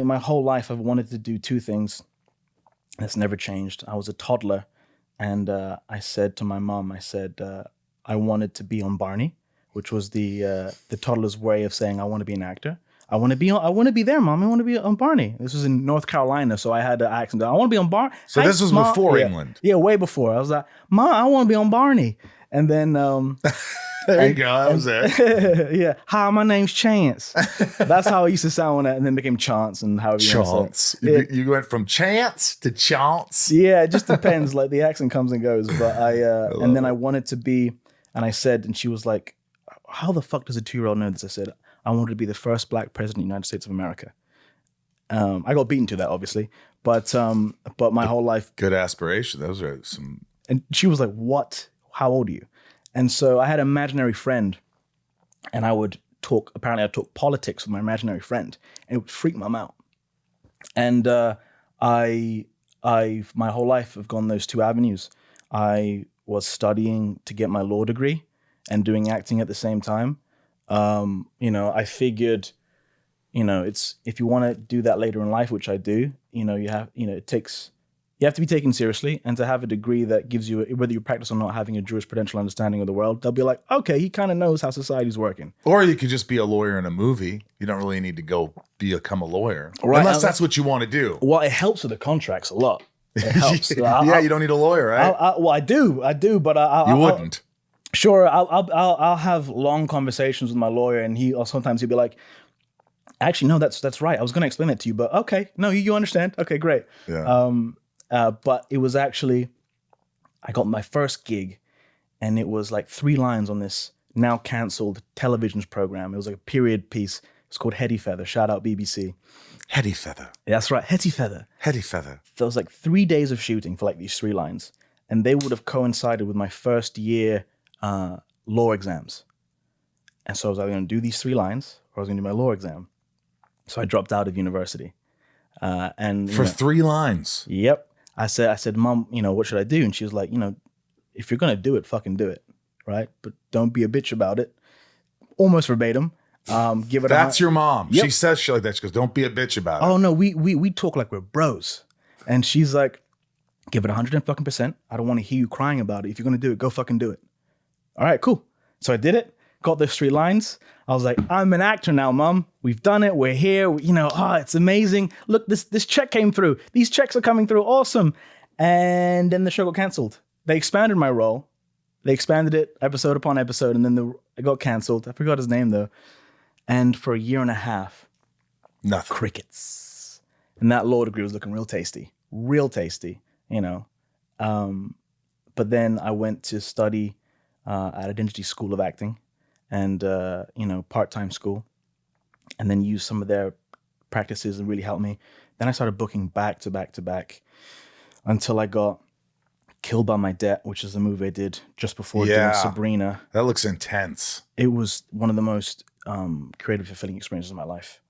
my whole life, I've wanted to do two things. That's never changed. I was a toddler, and I said to my mom, I wanted to be on Barney, which was the toddler's way of saying I want to be an actor. I want to be there, Mom. I want to be on Barney. This was in North Carolina, so I had the accent. I want to be on Barney. So this was before England. Yeah, way before. I was like, Mom, I want to be on Barney. And then there you go. That was it. Yeah. Hi, my name's Chance. That's how I used to sound when and then became Chance and however you want to say it. You went from Chance to Chance. Yeah, it just depends. Like the accent comes and goes. But I wanted to be, and I said, and she was like, how the fuck does a 2-year-old know this? I said, I wanted to be the first black president of the United States of America. I got beaten to that, obviously, but my whole life. Good aspiration. Those are some. And she was like, what? How old are you? And so I had an imaginary friend, and I'd talk politics with my imaginary friend, and it would freak mom out. And my whole life have gone those two avenues. I was studying to get my law degree and doing acting at the same time. I figured, it's, if you want to do that later in life, which I do, you have to be taken seriously, and to have a degree that gives you, whether you practice or not, having a jurisprudential understanding of the world, they'll be like, okay, he kind of knows how society's working. Or you could just be a lawyer in a movie. You don't really need to go become a lawyer. Right. Unless that's what you want to do. Well, it helps with the contracts a lot. It helps. You don't need a lawyer, right? I do, but you wouldn't. Sure, I'll have long conversations with my lawyer, and sometimes he'll be like, actually, no, that's right. I was going to explain that to you, but okay, no, you understand. Okay, great. Yeah. But it was actually, I got my first gig, and it was like 3 lines on this now canceled television program. It was like a period piece. It's called Hetty Feather. Shout out BBC. Hetty Feather. That's right, Hetty Feather. Hetty Feather. There was like 3 days of shooting for like these 3 lines, and they would have coincided with my first year law exams. And so I was either going to do these 3 lines or I was going to do my law exam. So I dropped out of university. And for 3 lines. Yep. I said, Mom, what should I do? And she was like, if you're going to do it, fucking do it. Right. But don't be a bitch about it. Almost verbatim. Give it. That's your mom. Yep. She says shit like that. She goes, don't be a bitch about it. Oh no, we talk like we're bros. And she's like, give it 100%. I don't want to hear you crying about it. If you're going to do it, go fucking do it. All right, cool. So I did it. Got those 3 lines. I was like, I'm an actor now, Mom. We've done it. We're here. It's amazing. Look, this check came through. These checks are coming through. Awesome. And then the show got canceled. They expanded my role. They expanded it episode upon episode, and then it got canceled. I forgot his name though. And for a year and a half, nothing. Crickets. And that law degree was looking real tasty. But then I went to study at Identity School of Acting, and part-time school, and then used some of their practices and really helped me. Then I started booking back to back to back until I got Killed by My Debt, which is the movie I did just before doing Sabrina. That looks intense. It was one of the most creative, fulfilling experiences of my life.